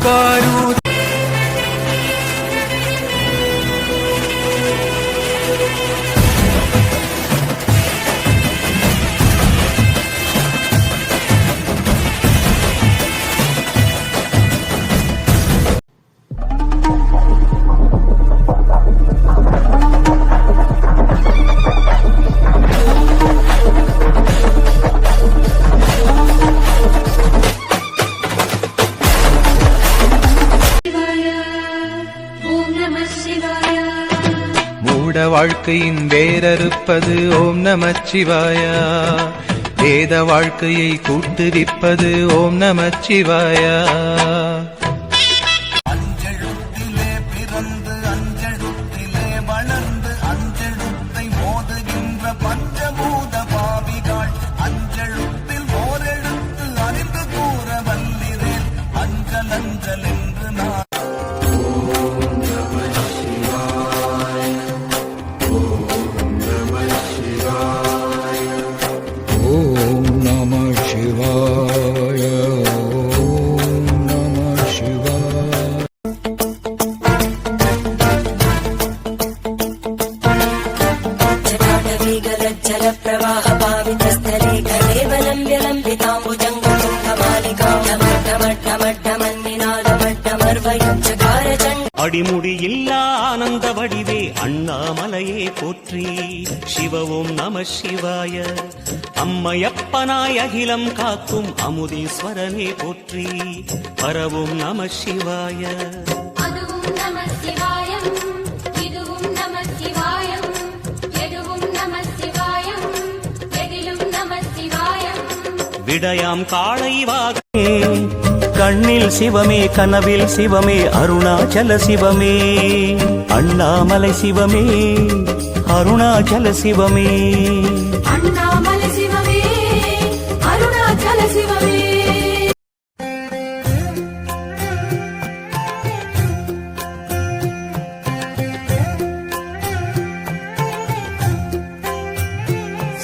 பாரு. வாழ்க்கையின் வேரறுப்பது ஓம் நமச்சிவாயா. வேத வாழ்க்கையை கூட்டுவிப்பது ஓம் நமச்சிவாயா. அஞ்செழுத்திலே பிறந்து அஞ்செழுத்திலே வளர்ந்து அஞ்செழுத்தை மோதுகின்ற பஞ்சபூத பாவிகள் அஞ்செழுத்தில் ஓரெழுத்து அறிந்து கூற வல்லிரேன் அஞ்சல் அஞ்சல் என்று நான். அடிமுடியில்லா ஆனந்த வடிவே அண்ணாமலையே போற்றி. சிவ ஓம் நம சிவாய. அம்மையப்பனாய் அகிலம் காக்கும் அமுதீஸ்வரனே போற்றி. பரவும் நம சிவாய. அதுவும் நம சிவாயம், இதுவும் நம சிவாயம், எதுவும் நம சிவாயம், எதிலும் நம சிவாயம். விடயாம் காளை வாகே கண்ணில் சிவமே கனவில் சிவமே அருணாச்சல சிவமே. அண்ணாமலை சிவமே அருணாச்சல சிவமே. அண்ணாமலை சிவமே அருணாச்சல சிவமே.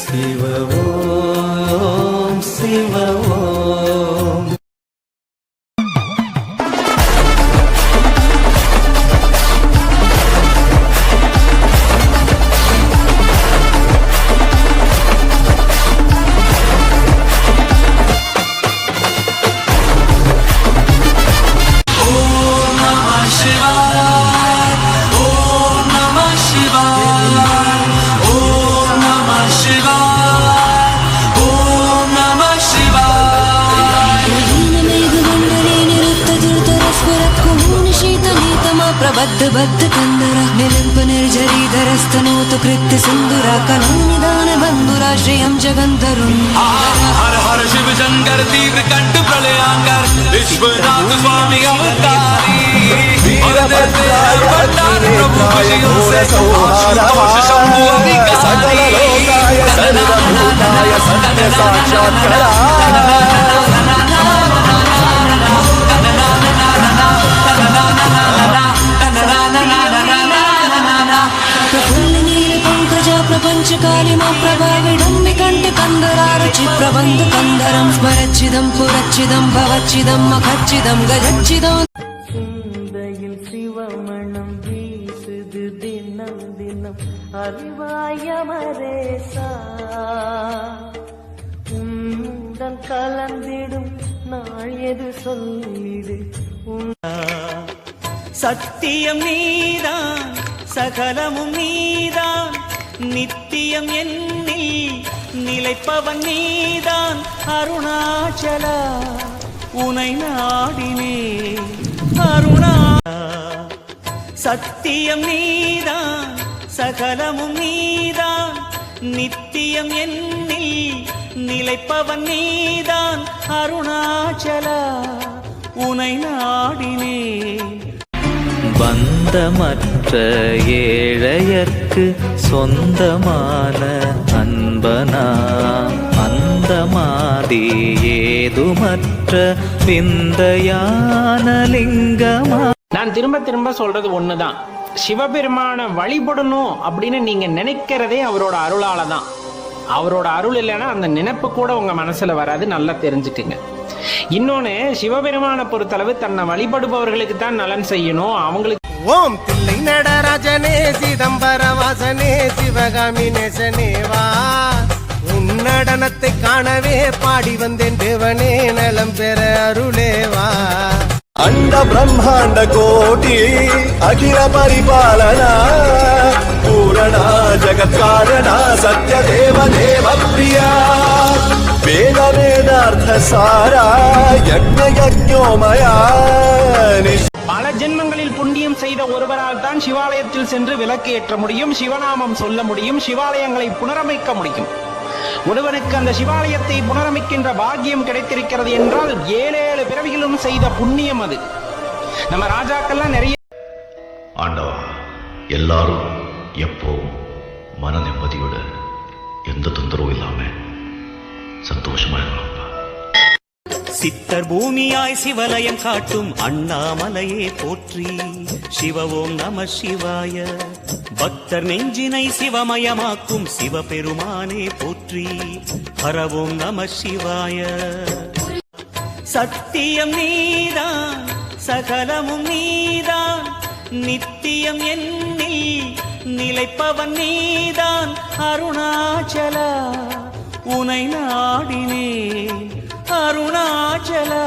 சிவ ஓம் சிவ ஓம். बद्ध कंदर निलिंप निर्जरीधरस्तनोत कृत्य सिंधुरा कलं निदान बंधुरा श्रियं जगंधरुन्. हर हर शिव शंकर तीव्र कंठ प्रलयांकर विश्वनाथ स्वामी अवतारी. प्रभु खुशियों से आशुतोष शंभु अभिकसारी. सत्य साक्षात्कार प्रपंचकालिमा प्रभाविडम्बिकण्ठ कन्दरारुचि प्रबन्ध कन्दरं स्मरच्चिदं पुरच्चिदं भवच्चिदं मखच्चिदं गजच्चिदं. சிந்தையில் சிவமணம் வீசுது தினம் தினம் அறிவாயமரேசா. உந்தன் கலந்திடும் நாள் எது சொல்லிடு. சத்தியம் நீதான் சகலமும் நீதான் நித்தியம் என்னில் நிலைப்பவன் நீதான். அருணாச்சலா உனை நாடினே அருணா. சத்தியம் நீதான் சகலமும் நீதான் நித்தியம் என்னில் நிலைப்பவன் நீதான். அருணாச்சலா உனை நாடினே. பந்தமற்ற ஏழையர்க்கு சொந்தமான அன்பனா அந்தமாதி ஏதுமற்ற விந்தையான லிங்கமா. நான் திரும்ப திரும்ப சொல்றது ஒண்ணுதான், சிவபெருமான வழிபடணும் அப்படின்னு நீங்க நினைக்கிறதே அவரோட அருளால தான். அவரோட அருள் இல்லைன்னா அந்த நினைப்பு கூட உங்க மனசுல வராது, நல்லா தெரிஞ்சுக்குங்க. இன்னொன்னு, சிவபெருமானை பொறுத்தளவு தன்னை வழிபடுபவர்களுக்கு தான் நலன் செய்யணும். அவங்களுக்கு ஓம் தில்லை நடராஜனே சிதம்பர வாசனே சிவகாமி நேசனேவா, உன் நடனத்தை காணவே பாடி வந்தேன் தேவனே, நலம் பெற அருளேவா. अंड ब्रह्मांड कोटि अखिल परिपालना पूरणा जगत् कारणा सत्य देव देव प्रिया वेद वेदार्थ सारा यज्ञ यज्ञोमया பல ஜென்மங்களில் புண்ணியம் செய்த ஒருவரால் தான் சிவாலயத்தில் சென்று விளக்கு ஏற்ற முடியும், சிவநாமம் சொல்ல முடியும், சிவாலயங்களை புனரமைக்க முடியும். ஒருவனுக்கு அந்த சிவாலயத்தை புனரமைக்கின்ற பாக்கியம் கிடைத்திருக்கிறது என்றால் 7 பிறவிகளும் செய்த புண்ணியம் அது. நம்ம ராஜாக்கள்லாம் நிறைய ஆண்டவா, எல்லாரும் எப்போ மன நிம்மதியோட எந்த தொந்தரவும் இல்லாம சந்தோஷமா இருக்கலாம்ப்பா. சித்தர் பூமியாய் சிவலயம் காட்டும் அண்ணாமலையே போற்றி. சிவவோம் நம சிவாய. பக்தர் நெஞ்சினை சிவமயமாக்கும் சிவபெருமானே போற்றி. ஹரவோம் நம சிவாய. சத்தியம் நீதான் சகலமும் நீதான், நித்தியம் என்னில் நிலைப்பவன் நீதான். அருணாச்சலா உனை நாடினே அருணாச்சலா.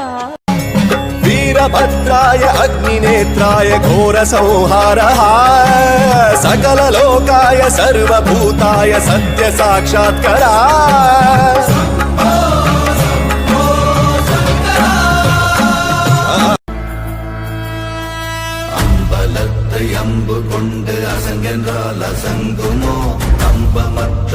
वीरभद्राय अग्निनेत्राय घोर संहारः सकल लोकाय सर्वभूताय सत्य साक्षात्करा அம்பலத்தை அம்பு கொண்டு அசங்கென்றால் அசங்குமோ, அம்பமற்ற